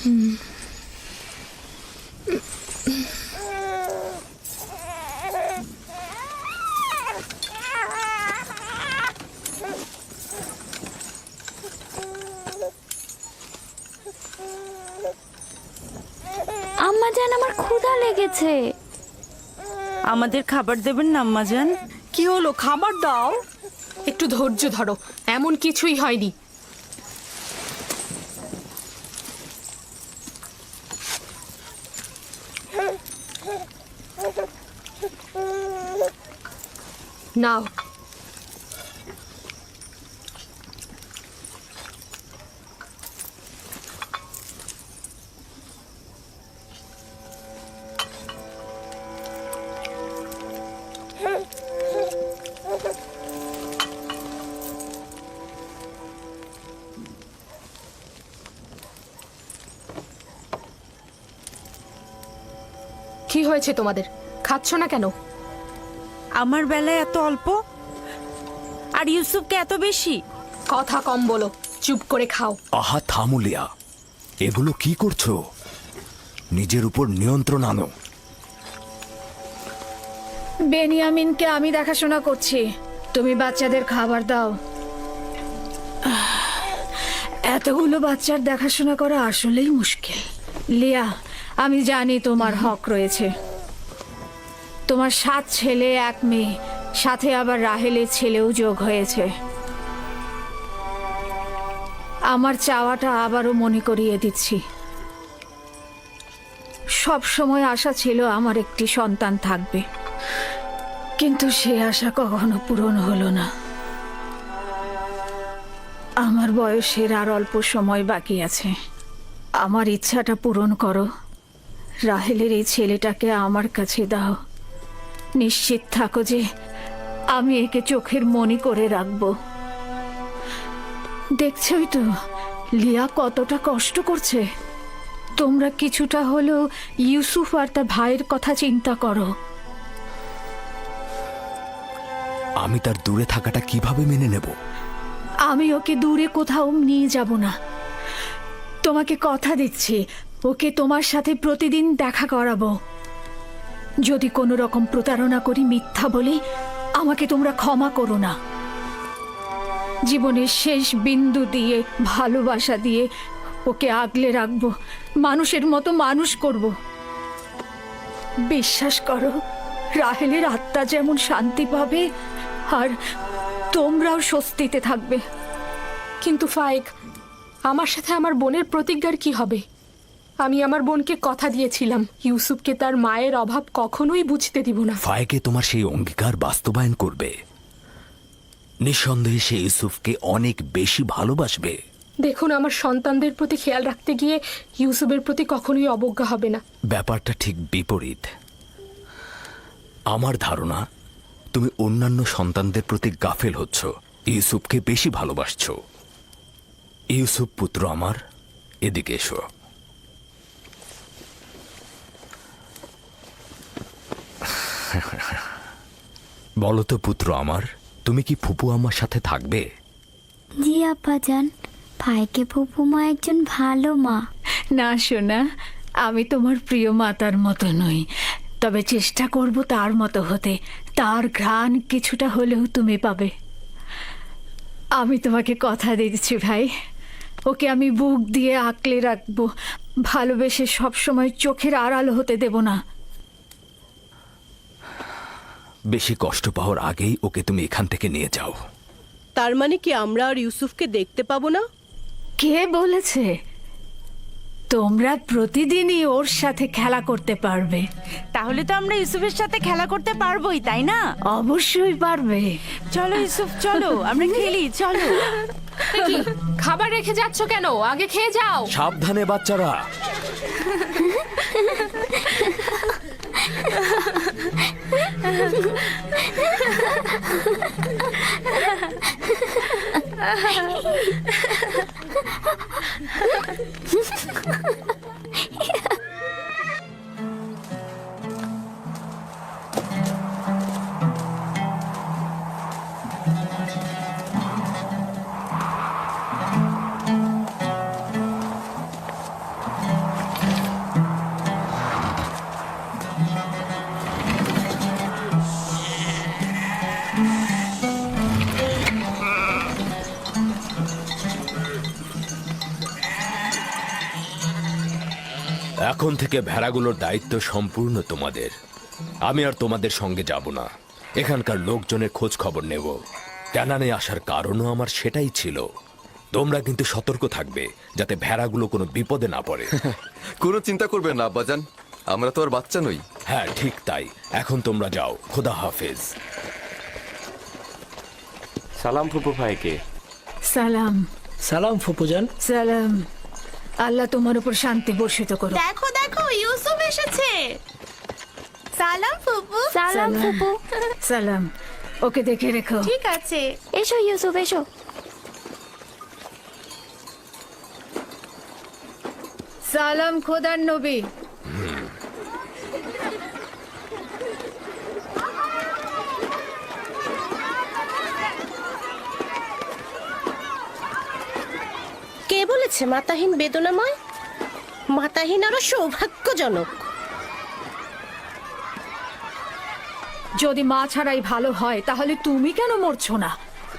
আম্মাজান, আমার ক্ষুধা লেগেছে। আমাদের খাবার দেবেন না আম্মাজান? কি হলো, খাবার দাও। একটু ধৈর্য ধরো, এমন কিছুই হয়নি। নাও। কি হয়েছে তোমাদের? খাচ্ছ না কেন? আমার বেলায় এত অল্প আর ইউসুফকে এত বেশি। কথা কম বলো, চুপ করে খাও। আহা থামুলিয়া, এগুলো কি করছো? নিজের উপর নিয়ন্ত্রণ আনো। বেনিয়ামিনকে আমি দেখাশোনা করছি, তুমি বাচ্চাদের খাবার দাও। এতগুলো বাচ্চার দেখাশোনা করা আসলেই মুশকিল। লিয়া, আমি জানি তোমার হক রয়েছে। তোমার 7 ছেলে 1 মেয়ে, সাথে আবার রাহেলের ছেলেও যোগ হয়েছে। আমার চাওয়াটা আবারও মনে করিয়ে দিচ্ছি। সব সময় আশা ছিল আমার একটি সন্তান থাকবে, কিন্তু সে আশা কখনো পূরণ হলো না। আমার বয়সের আর অল্প সময় বাকি আছে। আমার ইচ্ছাটা পূরণ করো। রাহেলের এই ছেলেটাকে আমার কাছে দাও। নিশ্চিত থাকো যে আমি একে চোখের মনি করে রাখবো। দেখছই তো লিয়া কতটা কষ্ট করছে। তোমরা কিছুটা হলেও ইউসুফ আর তার ভাইয়ের কথা চিন্তা করো। আমি তার দূরে থাকাটা কিভাবে মেনে নেব? আমি ওকে দূরে কোথাও নিয়ে যাব না। তোমাকে কথা দিচ্ছি, ওকে তোমার সাথে প্রতিদিন দেখা করাবো। যদি কোনো রকম প্রতারণা করি, মিথ্যা বলি, আমাকে তোমরা ক্ষমা করো না। জীবনের শেষ বিন্দু দিয়ে, ভালোবাসা দিয়ে ওকে আগলে রাখবো, মানুষের মতো মানুষ করব। বিশ্বাস করো, রাহেলের আত্মা যেমন শান্তি পাবে আর তোমরাও স্বস্তিতে থাকবে। কিন্তু ফায়েক, আমার সাথে আমার বোনের প্রতিজ্ঞার কি হবে? আমি আমার বোনকে কথা দিয়েছিলাম ইউসুফকে তার মায়ের অভাব কখনোই বুঝতে দিব না। ফায়েকে তোমার সেই অঙ্গীকার বাস্তবায়ন করবে। নিঃসন্দেহে সে ইউসুফকে অনেক বেশি ভালোবাসবে। দেখুন, আমার সন্তানদের প্রতি খেয়াল রাখতে গিয়ে ইউসুফের প্রতি কখনোই অবজ্ঞা হবে না। ব্যাপারটা ঠিক বিপরীত। আমার ধারণা তুমি অন্যান্য সন্তানদের প্রতি গাফেল হচ্ছ, ইউসুফকে বেশি ভালোবাসছ। ইউসুফ পুত্র আমার, এদিকে এসো। বলো তো পুত্র আমার, তুমি কি ফুপু আমার সাথে থাকবে? জি আব্বাজান, ভাইকে ফুপুমা একজন ভালো মা। না সোনা, আমি তোমার প্রিয় মাতার মতো নই, তবে চেষ্টা করব তার মতো হতে। তার ঘ্রাণ কিছুটা হলেও তুমি পাবে। আমি তোমাকে কথা দিচ্ছি ভাই, ওকে আমি বুক দিয়ে আঁকলে রাখবো, ভালোবেসে সবসময় চোখের আড়াল হতে দেব না। বেশি কষ্ট পাওয়ার আগেই ওকে তুমি এখান থেকে নিয়ে যাও। তার মানে কি আমরা আর ইউসুফকে দেখতে পাবো না? কে বলেছে? তোমরা প্রতিদিনই ওর সাথে খেলা করতে পারবে। তাহলে তো আমরা ইউসুফের সাথে খেলা করতে পারবোই, তাই না? অবশ্যই পারবে। চলো ইউসুফ, চলো আমরা খেলি, চলো। কি খাবার রেখে যাচ্ছ কেন? আগে খেয়ে যাও। সাবধানে বাচ্চারা। এখন থেকে ভেড়াগুলোর দায়িত্ব সম্পূর্ণ তোমাদের। আমি আর তোমাদের সঙ্গে যাব না, এখানকার লোকজনের খোঁজ খবর নেব। ক্যানানে আসার কারণও আমার সেটাই ছিল। তোমরা কিন্তু সতর্ক থাকবে যাতে ভেড়াগুলো কোনো বিপদে না পড়ে। কোনো চিন্তা করবেন না আব্বাজান, আমরা তো আর বাচ্চা নই। হ্যাঁ ঠিক তাই, এখন তোমরা যাও, খোদা হাফেজ। সালাম ফুপু ভাইকে। সালাম। সালাম ফুপুজান। সালাম। আল্লাহ তোমার উপর শান্তি বর্ষিত করো। দেখো দেখো, ইউসুফ এসেছে। সালাম ফুপু। সালাম ফুপু। সালাম। ওকে দেখে রেখো। ঠিক আছে। এসো ইউসুফ এসো। সালাম খোদার নবী। কে বলেছে মাতাহীন বেদনাময়? মাতাহীন আরো সৌভাগ্যজনক। যদি মা ছাড়াই ভালো হয় তাহলে তুমি কেন মরছো না?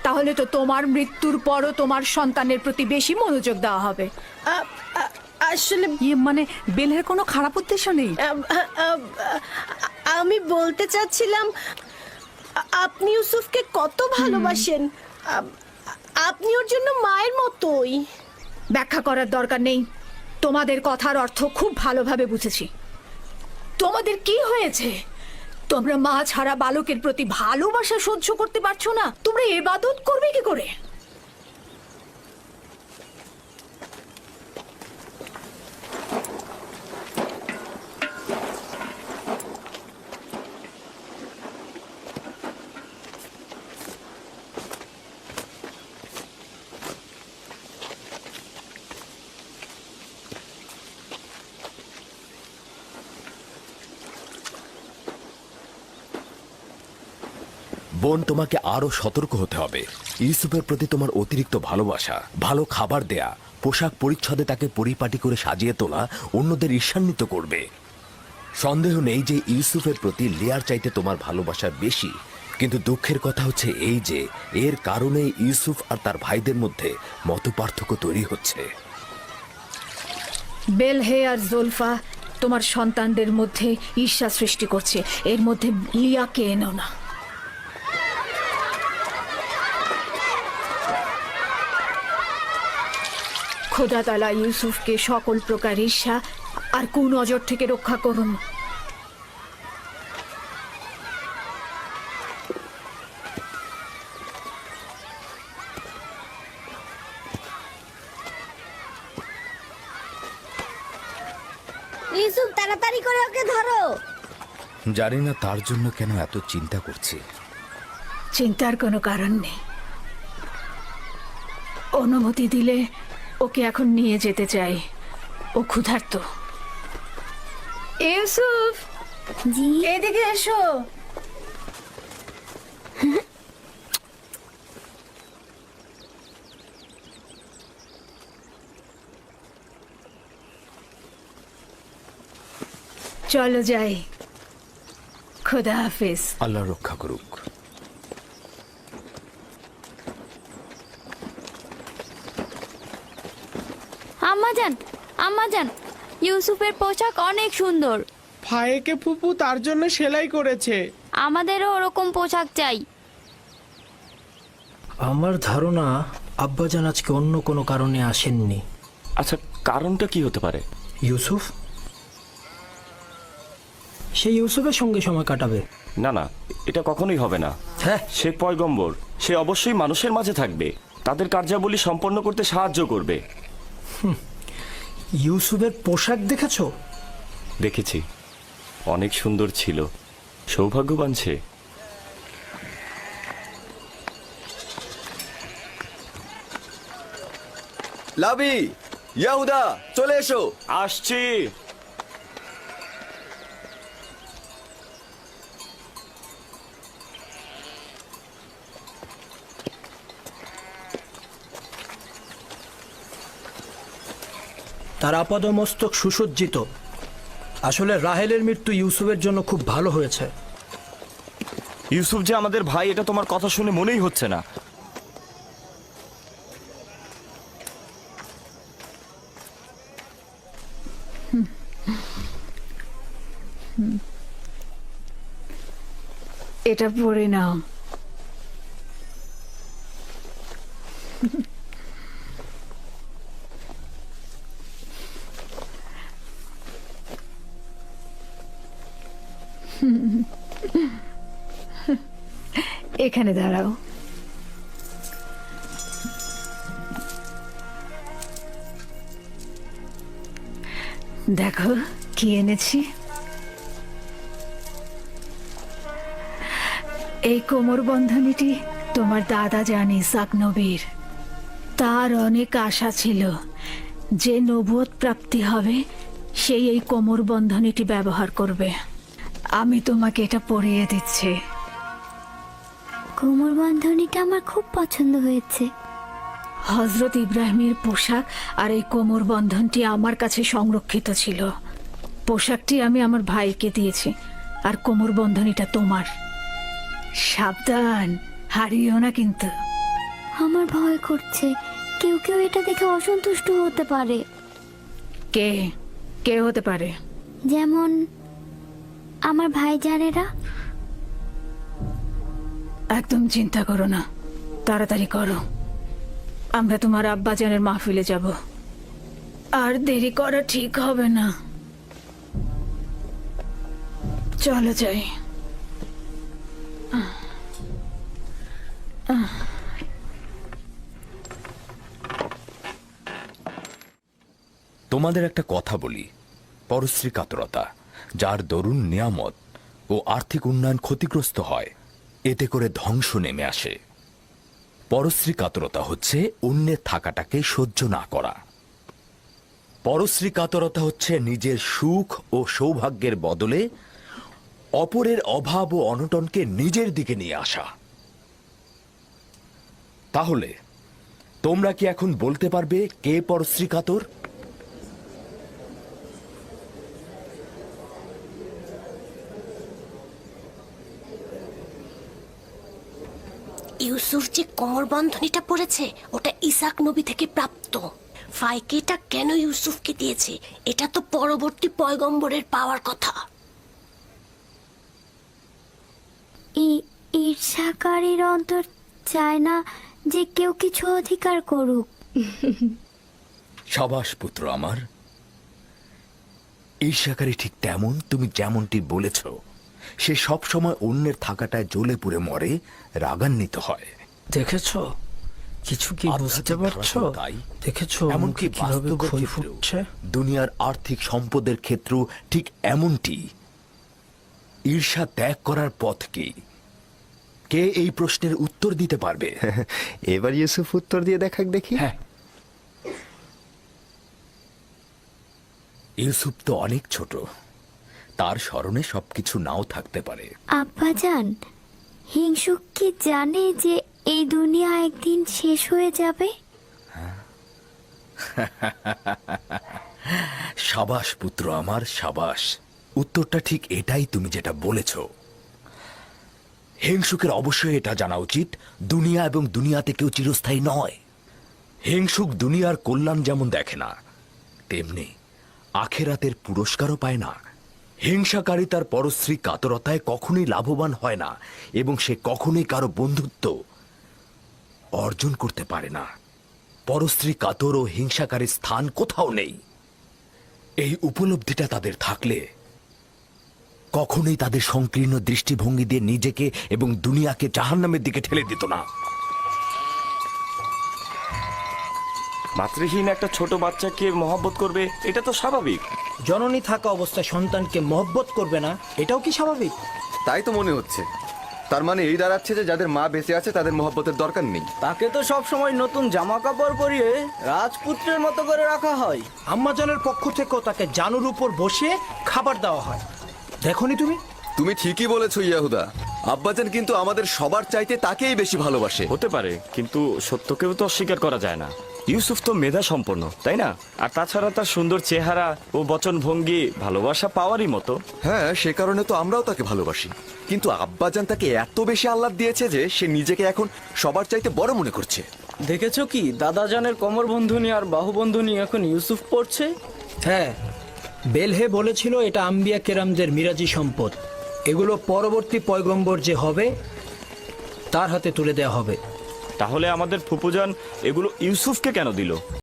তাহলে তো তোমার মৃত্যুর পরও তোমার সন্তানের প্রতি বেশি মনোযোগ দেওয়া হবে। আসলে মানে বেলের কোনো খারাপ উদ্দেশ্য নেই। আমি বলতে চাচ্ছিলাম, আপনি ইউসুফকে কত ভালোবাসেন। আপনি ওর জন্য মায়ের মতোই। ব্যাখ্যা করার দরকার নেই, তোমাদের কথার অর্থ খুব ভালোভাবে বুঝেছি। তোমাদের কি হয়েছে? তোমরা মা ছাড়া বালকের প্রতি ভালোবাসা সহ্য করতে পারছো না? তোমরা ইবাদত করবে কি করে? বোন, তোমাকে আরো সতর্ক হতে হবে। ইউসুফের প্রতি তোমার অতিরিক্ত ভালোবাসা, ভালো খাবার দেয়া, পোশাক পরিচ্ছদে তাকে পরিপাটি করে সাজিয়ে তোলা অন্যদের ঈর্ষান্বিত করবে। সন্দেহ নেই যে ইউসুফের প্রতি লিয়ার চাইতে তোমার ভালোবাসা বেশি, কিন্তু দুঃখের কথা হচ্ছে এই যে এর কারণে ইউসুফ আর তার ভাইদের মধ্যে মতপার্থক্য তৈরি হচ্ছে। বেলহে আর জোলফা তোমার সন্তানদের মধ্যে ঈর্ষা সৃষ্টি করছে। এর মধ্যে লিয়াকে এনো না। খোদা তাআলা ইউসুফকে সকল প্রকার ঈর্ষা আর কুনজর থেকে রক্ষা করুন। ইউসুফ তাড়াতাড়ি করে ওকে ধরো। জানি না তার জন্য কেন এত চিন্তা করছি। চিন্তার কোনো কারণ নেই। অনুমতি দিলে ওকে এখন নিয়ে যেতে চাই। ও ক্ষুধার্ত। ইউসুফ, জি এদিকে এসো। চলো যাই। খোদা হাফেজ। আল্লাহ রক্ষা করুক। আম্মাজান, আম্মাজান, ইউসুফের পোশাক অনেক সুন্দর। ভাইকে ফুপু তার জন্য সেলাই করেছে। আমাদেরও ওরকম পোশাক চাই। আমার ধারণা আব্বাজান আজকে অন্য কোনো কারণে আসেননি। আচ্ছা, কারণটা কি হতে পারে? ইউসুফ, সে ইউসুফের সঙ্গে সময় কাটাবে। না না, এটা কখনোই হবে না। হ্যাঁ, সে পয়গম্বর, সে অবশ্যই মানুষের মাঝে থাকবে, তাদের কার্যাবলী সম্পন্ন করতে সাহায্য করবে। ইউসুফের পোশাক দেখেছো? দেখেছি, অনেক সুন্দর ছিল। সৌভাগ্যবান সে। লাবি, ইয়াহুদা, চলে এসো। আসছি। তার আপাদমস্তক সুসজ্জিত। আসলে রাহেলের মৃত্যু ইউসুফের জন্য খুব ভালো হয়েছে। ইউসুফ যে আমাদের ভাই, এটা তোমার কথা শুনে মনেই হচ্ছে না। এটা পরে নাও। এখানে দাঁড়াও। দেখো কি এনেছি। এই কোমর বন্ধনীটি তোমার দাদা জান ইসাক নবীর। তার অনেক আশা ছিল যে নবুয়ত প্রাপ্তি হবে সেই এই কোমর বন্ধনীটি ব্যবহার করবে। আমি তোমাকে এটা পরিয়ে দিচ্ছি। কোমর বন্ধনীটা আমার খুব পছন্দ হয়েছে। হজরত ইব্রাহিমের পোশাক আর এই কোমর বন্ধনটি আমার কাছে সংরক্ষিত ছিল। পোশাকটি আমি আমার ভাইকে দিয়েছি আর কোমর বন্ধনীটা তোমার। সাবধান, হারিও না কিন্তু। আমার ভয় করছে, কেউ কেউ এটা দেখে অসন্তুষ্ট হতে পারে। কে কে হতে পারে? যেমন আমার ভাইজানেরা। একদম চিন্তা করো না, তাড়াতাড়ি করো। আমরা তোমার আব্বাজানের মাহফিলে যাব, আর দেরি করা ঠিক হবে না। চলো যাই। তোমাদের একটা কথা বলি, পরশ্রী কাতরতা যার দরুন নিয়ামত ও আর্থিক উন্নয়ন ক্ষতিগ্রস্ত হয়, এতে করে ধ্বংস নেমে আসে। পরশ্রী কাতরতা হচ্ছে অন্যের থাকাটাকে সহ্য না করা। পরশ্রী কাতরতা হচ্ছে নিজের সুখ ও সৌভাগ্যের বদলে অপরের অভাব ও অনটনকে নিজের দিকে নিয়ে আসা। তাহলে তোমরা কি এখন বলতে পারবে কে পরশ্রী কাতর? ইউসুফ যে কোমর বন্ধনীটা পড়েছে ওটা ইসাক নবী থেকে প্রাপ্ত। ফাইকে এটা কেন ইউসুফকে দিয়েছে? এটা তো পরবর্তী পয়গম্বরের পাওয়ার কথা। ঈর্ষাকারীর অন্তর চায় না যে কেউ কিছু অধিকার করুক। সাবাস পুত্র আমার। ঈর্ষাকারী ঠিক তেমন, তুমি যেমনটি বলেছ, সে সব সময় অন্যের থাকাটায় জ্বলে পুড়ে মরে, রাগান্বিত হয়। দেখেছো কিছু কি বুঝতে পারছো? তাই দেখেছো এমনকি এমনকি কিভাবে বাস্তবের ক্ষয় ক্ষেত্রেও, ফুটছে। দুনিয়ার আর্থিক সম্পদের ক্ষেত্র ঠিক এমনটি। ঈর্ষা ত্যাগ করার পথ কি? কে এই প্রশ্নের উত্তর দিতে পারবে? এবার ইউসুফ উত্তর দিয়ে দেখাক দেখি। হ্যাঁ, ইউসুফ তো অনেক ছোট, তার স্মরণে সবকিছু নাও থাকতে পারে। আব্বাজান, হিংসুক কি জানে যে এই দুনিয়া একদিন শেষ হয়ে যাবে? সাবাস পুত্র আমার, সাবাস। উত্তরটা ঠিক এটাই তুমি যেটা বলেছ। হিংসুকের অবশ্যই এটা জানা উচিত, দুনিয়া এবং দুনিয়াতে কেউ চিরস্থায়ী নয়। হিংসুক দুনিয়ার কল্যাণ যেমন দেখে না, তেমনি আখেরাতের পুরস্কারও পায় না। হিংসাকারী তার পরশ্রী কাতরতায় কখনোই লাভবান হয় না এবং সে কখনোই কারো বন্ধুত্ব অর্জন করতে পারে না। পরশ্রী কাতর ও হিংসাকারীর স্থান কোথাও নেই। এই উপলব্ধিটা তাদের থাকলে কখনোই তাদের সংকীর্ণ দৃষ্টিভঙ্গি দিয়ে নিজেকে এবং দুনিয়াকে জাহান্নামের দিকে ঠেলে দিত না। মাতৃহীন একটা ছোট বাচ্চাকে মহব্বত করবে, এটা তো স্বাভাবিক। জননী থাকা অবস্থায় সন্তানকে মহব্বত করবে না, এটাও কি স্বাভাবিক? তাই তো মনে হচ্ছে। তার মানে এই দাঁড়াচ্ছে যে যাদের মা বেঁচে আছে তাদের মহব্বতের দরকার নেই। তাকে তো সব সময় নতুন জামা কাপড় পরিয়ে রাজপুত্রের মতো করে রাখা হয়। আম্মাজানের পক্ষ থেকেও তাকে জানুর উপর বসিয়ে খাবার দেওয়া হয়। দেখোনি তুমি? তুমি ঠিকই বলেছো ইয়াহুদা। আব্বাজান কিন্তু আমাদের সবার চাইতে তাকেই বেশি ভালোবাসে। হতে পারে, কিন্তু সত্যকেও তো অস্বীকার করা যায় না। ইউসুফ তো মেধা সম্পন্ন, তাই না? আর তাছাড়া তার সুন্দর চেহারা ও বচন ভঙ্গি ভালোবাসা পাওয়ারই মতো। হ্যাঁ, সে কারণে তো আমরাও তাকে ভালোবাসি। কিন্তু আব্বাজান তাকে এত বেশি আহ্লাদ দিয়েছে যে সে নিজেকে এখন সবার চাইতে বড় মনে করছে। দেখেছো কি, দাদাজানের কোমর বন্ধনী আর বাহু বন্ধনী এখন ইউসুফ পড়ছে। হ্যাঁ, বেলহে বলেছিল এটা আম্বিয়া কেরামদের মিরাজি সম্পদ। এগুলো পরবর্তী পয়গম্বর যে হবে তার হাতে তুলে দেওয়া হবে। তাহলে আমাদের ফুপুজান এগুলো ইউসুফকে কেন দিল?